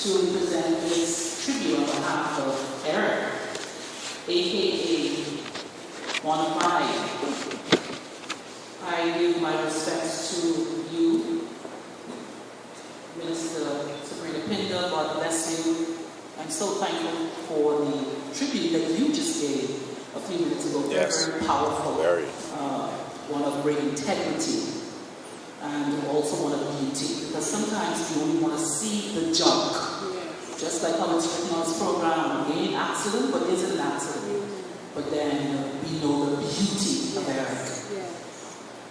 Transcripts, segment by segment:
to present this tribute on behalf of Eric, aka Bonafide. I give my respects to you, Minister Sabrina Pinder. God bless you. I'm so thankful for the tribute that you just gave a few minutes ago. Yes. Very powerful. Very. One of great integrity and also one of beauty. Because sometimes you only want to see the junk. Yes. Just like how it's written on this program. Again, accident, but is an accident. But then we know the beauty of Eric.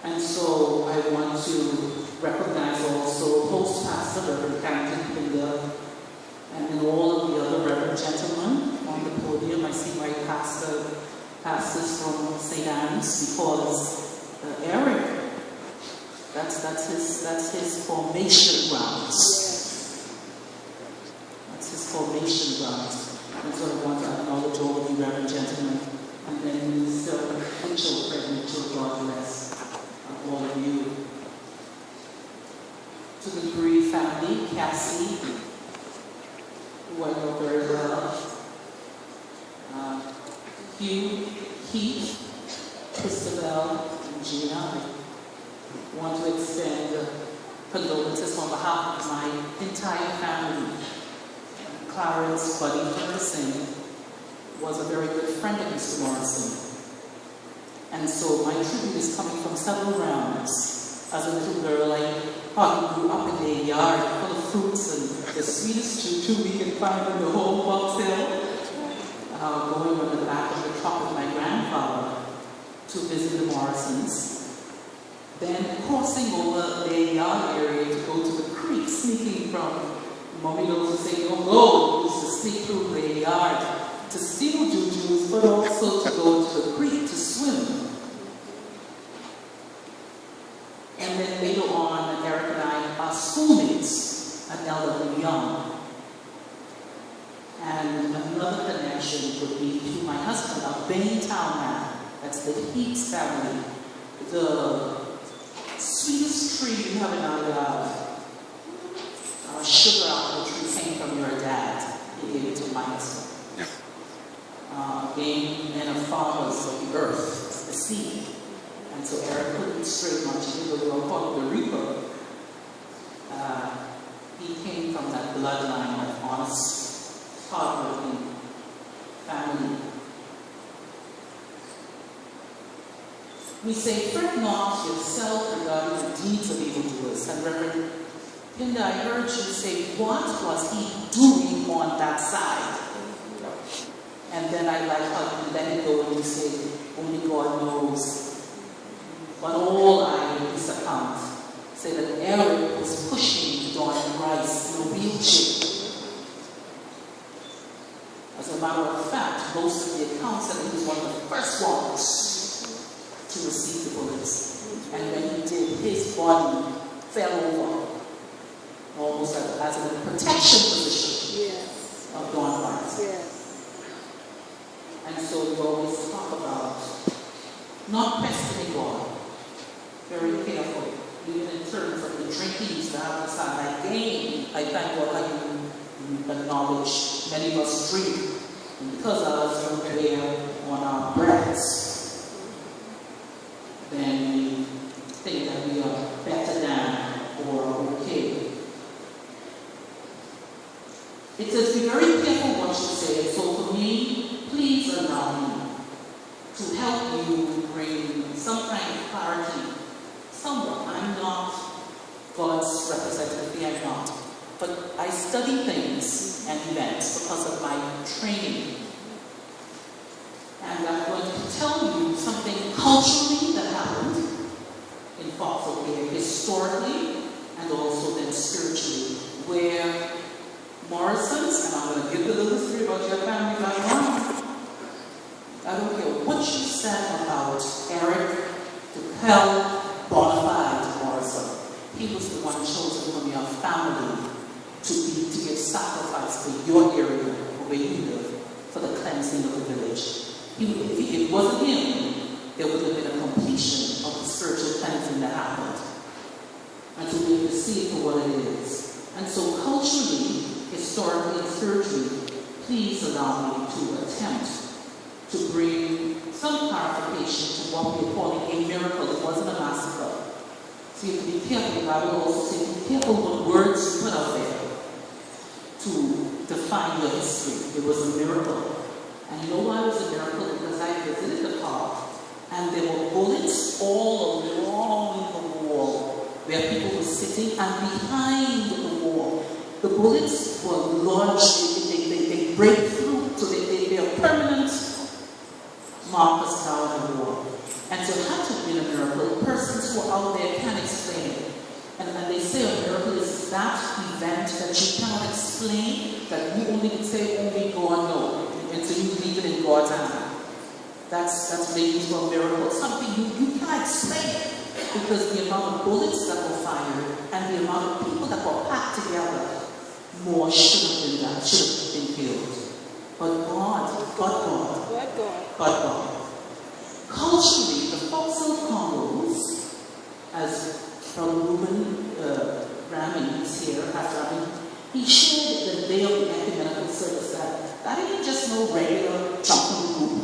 And so I want to recognize also Post-Pastor Reverend Carrington Pinder, and then all of the other Reverend gentlemen on the podium. I see my pastors from St. Anne's, because Eric, that's his formation grounds. That's his formation grounds. And so I want to acknowledge all of you Reverend gentlemen, and then Mr. Mitchell, Fred Mitchell, God bless all of you. To the bereaved family, Cassie, who I know very well, Hugh, Keith, Christabel, and Gina. I want to extend condolences on behalf of my entire family. Clarence Buddy Ferguson was a very good friend of Mr. Morrison. And so my tribute is coming from several realms. As a little girl, I probably grew up in a yard full of fruits and the sweetest choo-choo we can find in the whole Fox Hill. Going on the back of the truck with my grandfather to visit the Morrisons. Then crossing over their yard area to go to the creek, sneaking from Mommy knows to say, don't go. We used to sneak through their yard to steal jujus, but also to go to the creek to swim. And then later on, Eric and I are schoolmates at Elderly Young. And another connection would be to my husband, a Baintown man. That's the Higgs family. The sweetest tree you have in our yard, sugar apple tree, came from your dad. He gave it to my husband. Being men of farmers of the earth, the seed. And so Eric couldn't stray much, even though we were called the Reaper. He came from that bloodline of honest, hardworking family. We say, fret not yourself regarding the deeds of evildoers. And Reverend Pinder, I heard you say, what was he doing on that side? And then I like how you let it go and you say, only God knows. But all I, in this account, say that Eric was pushing Don Rice in a wheelchair. As a matter of fact, most of the accounts said he was one of the first ones to receive the bullets. And when he did, his body fell over, almost as in a protection position of Don Rice. And so we always talk about not questioning God. Very careful. Even in terms of the drinking used to have inside. I thank God that you acknowledge many of us drink. And because ours don't wear on our breaths, then we think that we are better than or okay. It says, be very careful what you say. So for me, please allow me to help you bring some kind of clarity. Somewhat. I'm not God's representative, I'm not. But I study things and events because of my training. And I'm going to tell you something culturally that happened in Foxhole here, historically and also then spiritually, where Morrisons, and I'm going to give you a little history about your family background. I don't care what you said about Eric to help Bonafide Morrison. He was the one chosen from your family to give sacrifice for your area where you live for the cleansing of the village. If it wasn't him, there would have been a completion of the spiritual cleansing that happened. And so we have to see it for what it is. And so culturally, historically and spiritually, please allow me to attempt to bring some clarification to what we're calling a miracle. It wasn't a massacre. So you have to be careful. The Bible also says, be careful what words you put out there to define your history. It was a miracle. And you know why it was a miracle? Because I visited the park, and there were bullets all along the wall where people were sitting, and behind the wall, the bullets were lodged. They break through, so they are permanent markers down the wall. And so it had to be a miracle. Persons who are out there can explain it. And they say a miracle is that event that you cannot explain, that you only can say, only God knows. And so you leave it in God's hand. That's maybe for a miracle. Something you can't explain it. Because the amount of bullets that were fired and the amount of people that were packed together, more should have been done, should have been killed. But God. Culturally, the fossil Congos, as from Ruben Rami is here, he shared the day of the ecumenical service that ain't just no regular jumping group.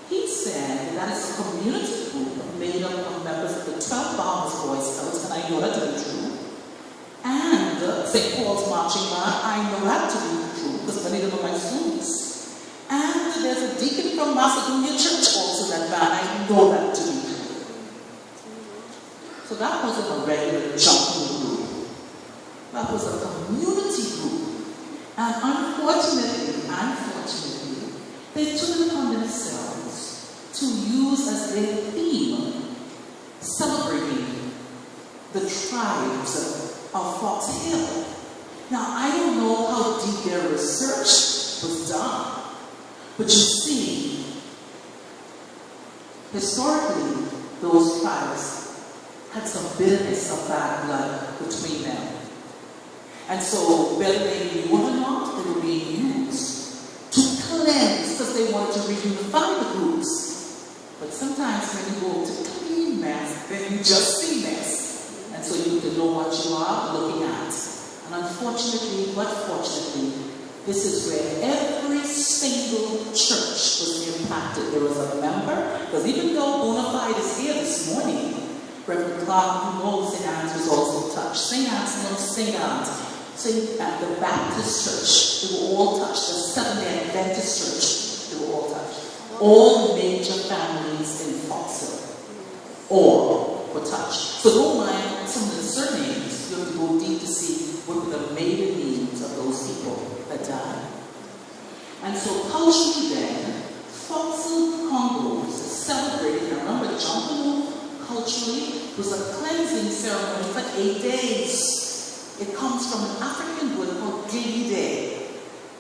He said that is a community group made up of members of the 12 Bahamas Boy Scouts, and I know that to be true. And St. Paul's Marching Band, I know that to be true, because many of them are my students. And there's a deacon from Macedonia Church also in that band, I know that to be true. So that wasn't a regular jumping group. That was a community group. And unfortunately, they took it upon themselves to use as their theme celebrating the tribes of Fox Hill. Now, I don't know how deep their research was done, but you see, historically, those tribes had some bitterness of bad blood between them. And so, whether they knew it or not, they were being used to cleanse, because they wanted to reunify the groups. But sometimes when you go to clean mess, then you just see mess. And so you need to know what you are looking at. And unfortunately, but fortunately, this is where every single church was impacted. There was a member, because even though Bonafide is here this morning, Reverend Clark, who knows St. Anne's, was also touched. St. Anne's knows St. Anne's. At the Baptist Church, they were all touched. The Seventh-day Adventist Church, they were all touched. All the major families in Foxhill, all were touched. So don't mind some of the surnames. You have to go deep to see what were the maiden names of those people that died. And so culturally then, Foxhill Congos celebrated, and remember, Jumping culturally was a cleansing ceremony for 8 days. It comes from an African word called Gilly Day.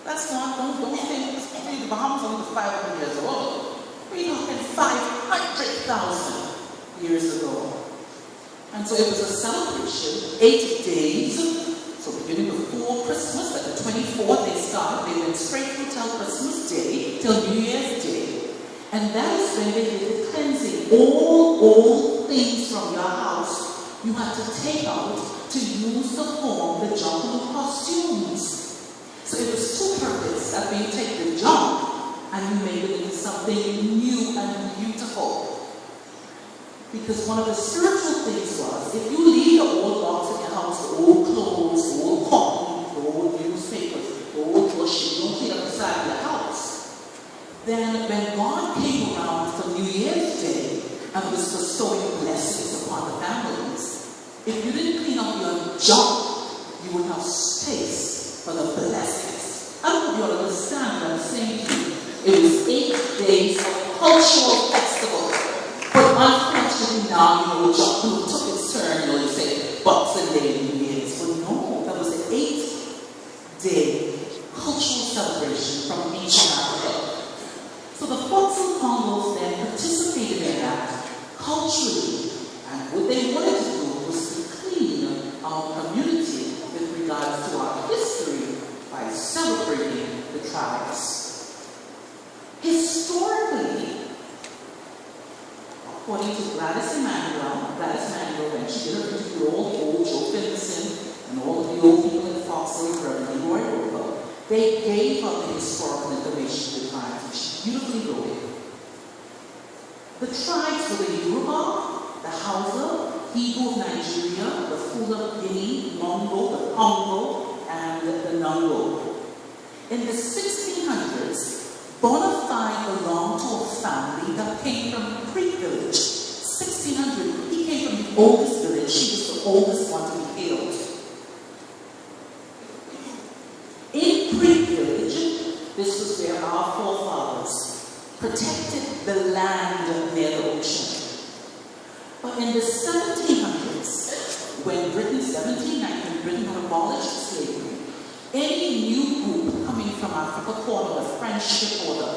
That's not, don't think, the Bahamas are only 500 years old. We're talking 500,000 years ago. And so it was a celebration, 8 days. So beginning before Christmas, like the 24th, they started. They went straight through till Christmas Day, till New Year's Day. And that is when they did the cleansing. All old things from your house, you had to take out to use to form the jumping costumes. So it was two purposes, that when you take the junk and you make it into something new and beautiful. Because one of the spiritual things was, if you leave the old box in your house, the old clothes, the old cotton, the old newspapers, the old bush, you don't clean up the side of your house, then when God came around for New Year's Day and was bestowing blessings upon the families, if you didn't clean up your junk, you would have space for the blessings. I don't know if you understand what I'm saying to you. It was 8 days of cultural festival. But unfortunately now, junk took its turn, you say, Boxing Day, New Year's. But no, that was an 8-day cultural celebration from ancient Africa. So the Foxhill Congos then participated in that culturally. And what they wanted to do was to clean our community with regards to our history by celebrating the tribes. Historically, according to Gladys Emanuel, when she did her interview with all the old Joe Finlayson and all of the old people in Foxhill, Reverend They gave her the historical information to the tribes, and she beautifully wrote it. The tribes were the Yoruba, the Hausa, Igbo of Nigeria, the Fula of Guinea, Mongo, the Congo, and the Nango. In the 1600s, Bonafide belonged to a family that came from Creek Village. 1600, he came from the oldest village. She was the oldest one to be killed. In Creek Village, this was where our forefathers protected the land near the ocean. But in the 1700s, when Britain had abolished slavery, any new group coming from Africa, called the French ship or the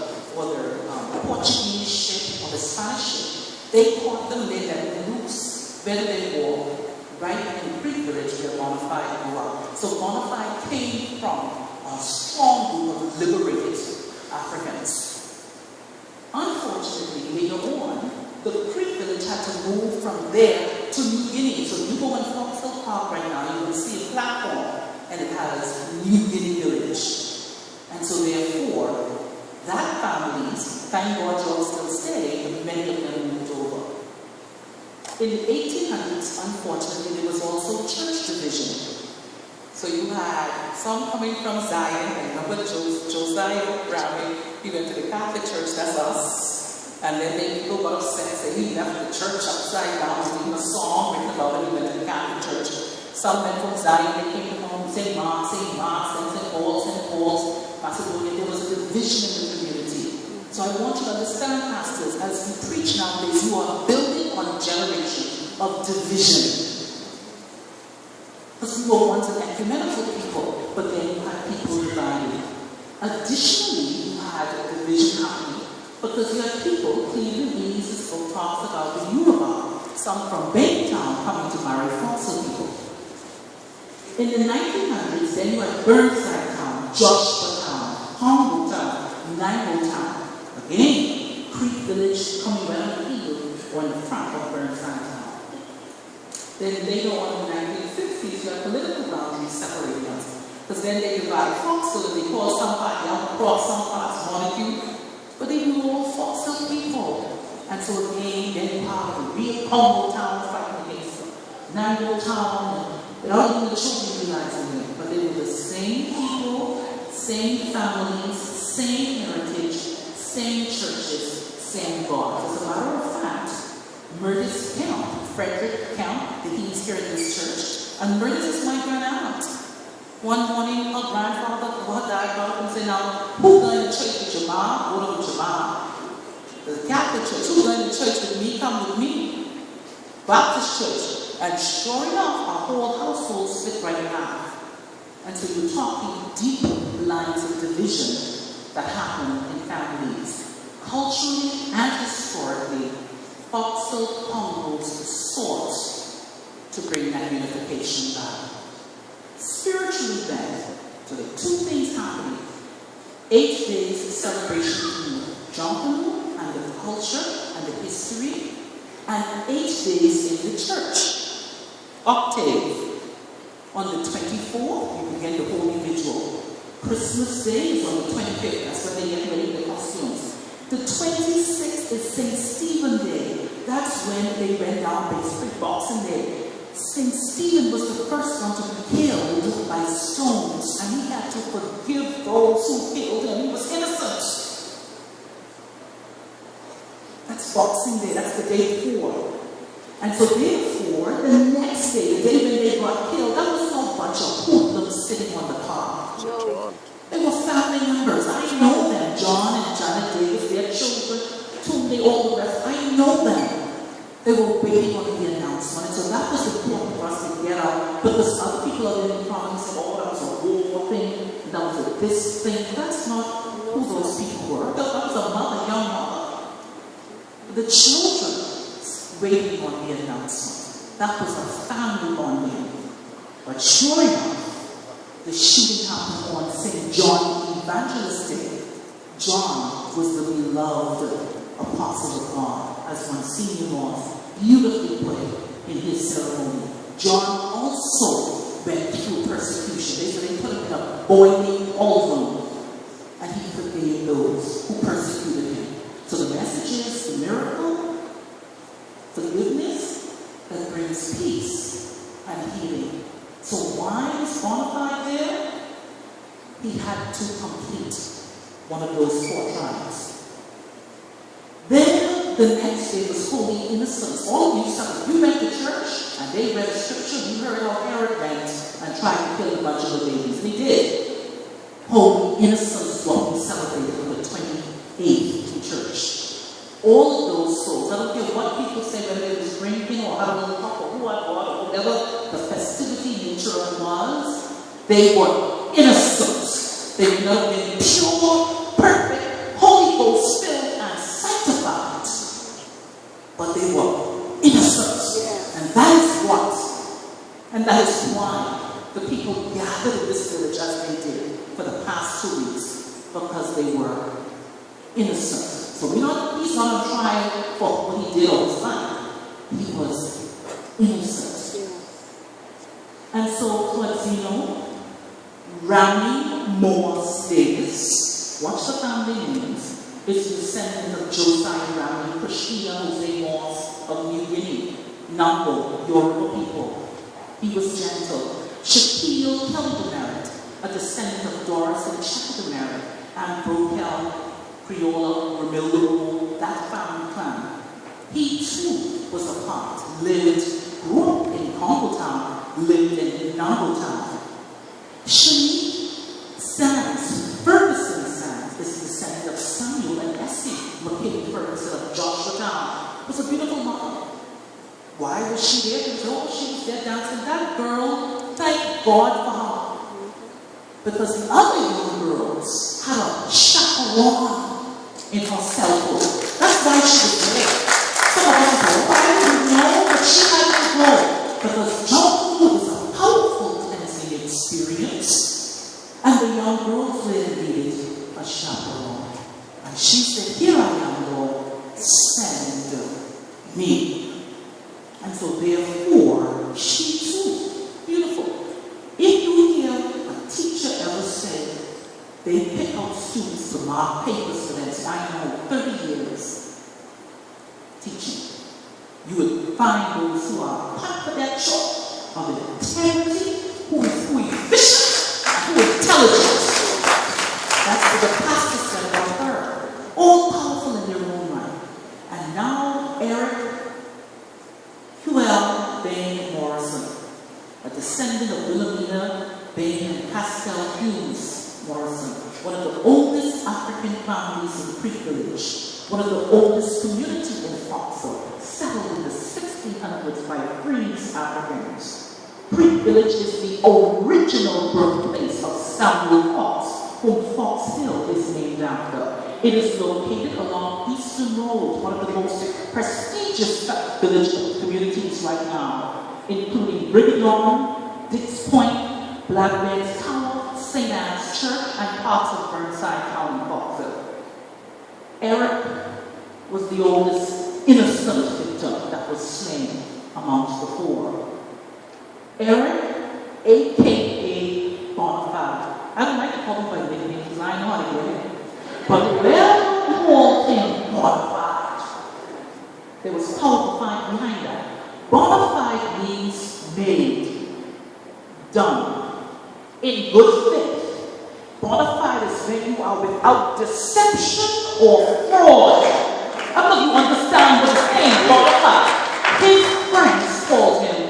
Portuguese ship or the Spanish ship, they caught them, they let them loose, whether they were right in Creek Village where Bonafide grew up. So Bonafide came from a strong group of liberated Africans. Unfortunately, later on, the Creek Village had to move from there to New Guinea. So you go in Foxhill Park right now, you will see a platform, and it has New Guinea Village. And so therefore, that families, thank God you're still staying, but many of them moved over. In the 1800s, unfortunately, there was also church division. So you had some coming from Zion, and remember Josiah Browning, he went to the Catholic Church, that's us. And then people got upset and said he left the church upside down, singing a song written about it, he went to the Catholic Church. Some went from Zion, they came to home, St. Mark, St. Paul's, Macedonia. There was a division in the community. So I want you to understand, pastors, as we preach nowadays, you are building on a generation of division. Because we were once an ecumenical people, but then you had people divided. Additionally, you had a division happening because you had people, Cleveland East talks about the Yoruba, some from Baytown coming to marry fossil people. In the 1900s, then you had Burnside Town, Joshua Town, Hongo Town, Nango Town. Again, Creek Village coming right on the field or in the front of Burnside Town. Then later on in the 1960s, you had political boundaries separating us. Because then they divided Foxhill and they called some part Young Cross, some parts Montague. But they were all Foxhill people. And so again, then you have the real Congo Town fighting against them. Nango Town, without even the children realizing it. But they were the same people, same families, same heritage, same churches, same God. As a matter of fact, Murdis Count, Frederick Count, he's here in this church, and Murdis is my grandaunt. One morning, her grandfather died and said, now, who's going to church with your mom? Go to your mom. The Catholic church, who's going to church with me? Come with me. Baptist church. And sure enough, our whole household split right in half. And so you're talking deep lines of division that happen in families. Culturally and historically, Foxhill Congos sought to bring that unification back. Spiritually then, so there are two things happening. 8 days of celebration in Jonathan and the culture and the history, and 8 days in the church. Octave. On the 24th, you begin the Holy Vigil. Christmas Day is on the 25th, that's when they get ready the costumes. The 26th is St. Stephen Day. That's when they went down basically Boxing Day. St. Stephen was the first one to be killed by stones, and he had to forgive those who killed him. He was innocent. That's Boxing Day, that's the day before. And so therefore, the next day, the day when they got killed, that was no bunch of hoodlums sitting on the car. They were family members. I know them. John and Janet Davis, their children, Tunde, all the rest. I know them. They were waiting on the announcement. And so that was important for us to get out. Because other people are in the province and all that was a war thing, and that was a this thing. That's not who those people were. That was a mother, young mother. The children waiting on the announcement. That was a family bonding. But sure enough, the shooting happened on St. John Evangelist Day. John was the beloved apostle of God, as Monsignor Moss beautifully put it in his ceremony. John also went through persecution. They put him in a boiling all of them, and he forgave those who persecuted him. So the message is the miracle, forgiveness that brings peace and healing. So why is Bonaparte there? He had to complete one of those 4 trials. Then the next day was Holy Innocents. All of you, some of you went to church and they read the scripture. You heard how Herod went and tried to kill a bunch of the babies. And he did. Holy Innocents is what we celebrated on the 28th in church. All of those souls, I don't care what people say, whether it was drinking or having a little cup or who I bought or whatever the festivity nature of it was, they were innocent. They would not have been pure, perfect, Holy Ghost filled and sanctified. But they were innocent. And that is what, and that is why the people gathered in this village as they did for the past 2 weeks, because they were innocent. So he's not on trial for what he did all his life. He was innocent. And so Claudino, Rami Morse Davis, watch the family names, is descendant of Josiah Rami, Christina Jose Morse of New Guinea, Nambo, Yoruba people. He was gentle. Shaquille Kelly Demerit, a descendant of Doris and Chaka Demerit, and Brokel, Creola, Ramildo, that family clan. He too was a part, grew up in Congo Town, lived in Nambo Town. Shanique Sands, Ferguson Sands, is a descendant of Samuel and Essie McKinney Ferguson of Joshua Town. Was a beautiful mother. Why was she there? Because she was there dancing. That girl, thank God for her. Because the other young girls had a chaperone in her cell phone. That's why she was there. Some of us go, I didn't know, but she had to go. Because childhood is a powerful cleansing experience. And the young girls really needed a chaperone. And she said, here I am, Lord, send me. And so therefore, she too, beautiful. If you hear a teacher ever say, they pick out students to mark papers for them. I know 30 years teaching. You would find those who are confidential, of integrity, who is efficient, and who is intelligent. That's what the pastor said about her. All powerful in their own right. And now Eric Huel Bain Morrison, a descendant of Wilhelmina Bain and Pascal Hughes Morrison, one of the oldest African families in Creek Village, one of the oldest communities in Foxville, settled in the 1600s by freed Africans. Creek Village is the original birthplace of Samuel Fox, whom Fox Hill is named after. It is located along Eastern Road, one of the most prestigious village communities right now, including Brigham, Dix Point, Blackbeard's Tower, St. Anne's Church, and parts of Burnside Town in Foxville. Eric was the oldest innocent victim that was slain amongst the 4. Eric, a.k.a. Bonafide. I don't like to call him by nickname because I know how to get it. But where we called him Bonafide, there was power behind that. Bonafide means made, done, in good faith. Bonafide is when you are without deception or fraud. I don't know if you understand what he's saying, Bonafide. His friends called him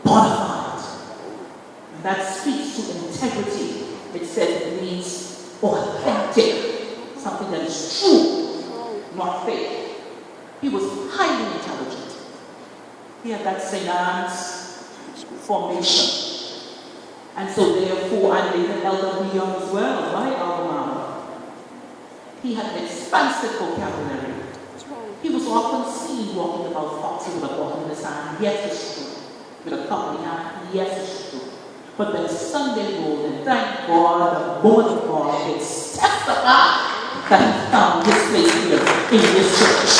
Bonafide. And that speaks to integrity. It says it means authentic, something that is true, not fake. He was highly intelligent. He had that St. Anne's formation. And so therefore, I later Elder Young as well, my alma mater. He had an expansive vocabulary. He was often seen walking about Foxville with a book in his hand. Yes, it's true. With a cup in hand. Yes, it's true. But then Sunday rolled, and thank God, the woman of God can testify that he found his place here in this church.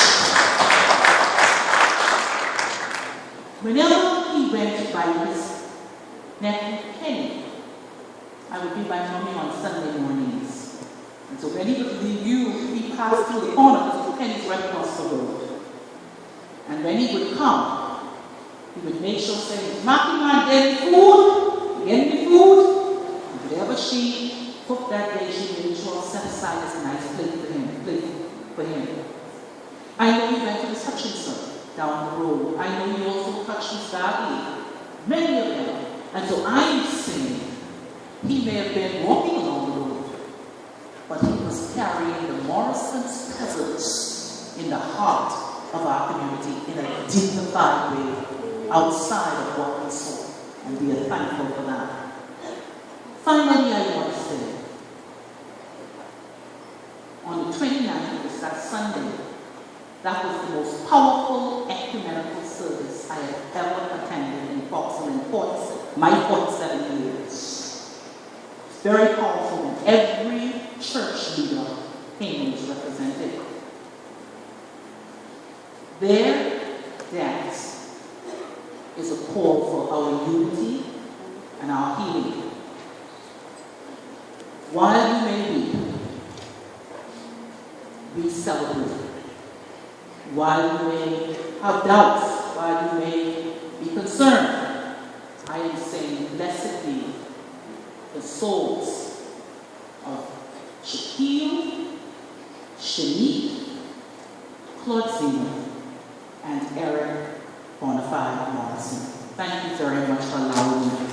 Whenever he went by his nephew Kenny, I would be my mommy on Sunday mornings. And so when he would leave you, he passed through the corner because the pennies right across the road. And when he would come, he would make sure say, Maki man, get me food, get me food. And whatever she cooked that day, she made sure set aside as a nice plate for him. I know he went to Miss Hutchinson down the road. I know he also touched Miss Darby, many of them. And so I'm saying, he may have been walking along the road, but he was carrying the Morrison's presence in the heart of our community in a dignified way, outside of what we saw. And we are thankful for that. Finally, I want to say, on the 29th, it was that Sunday, that was the most powerful ecumenical service I have ever attended in Foxhole in my 47 years. It's very powerful. Every church leader came and was represented. Their dance is a call for our unity and our healing. While you may be celebrated. While you may have doubts, while you may be concerned, I am saying, blessed be the souls of Shaquille, Shanique, Claudine, and Eric Bonafide Morrison. Thank you very much for allowing me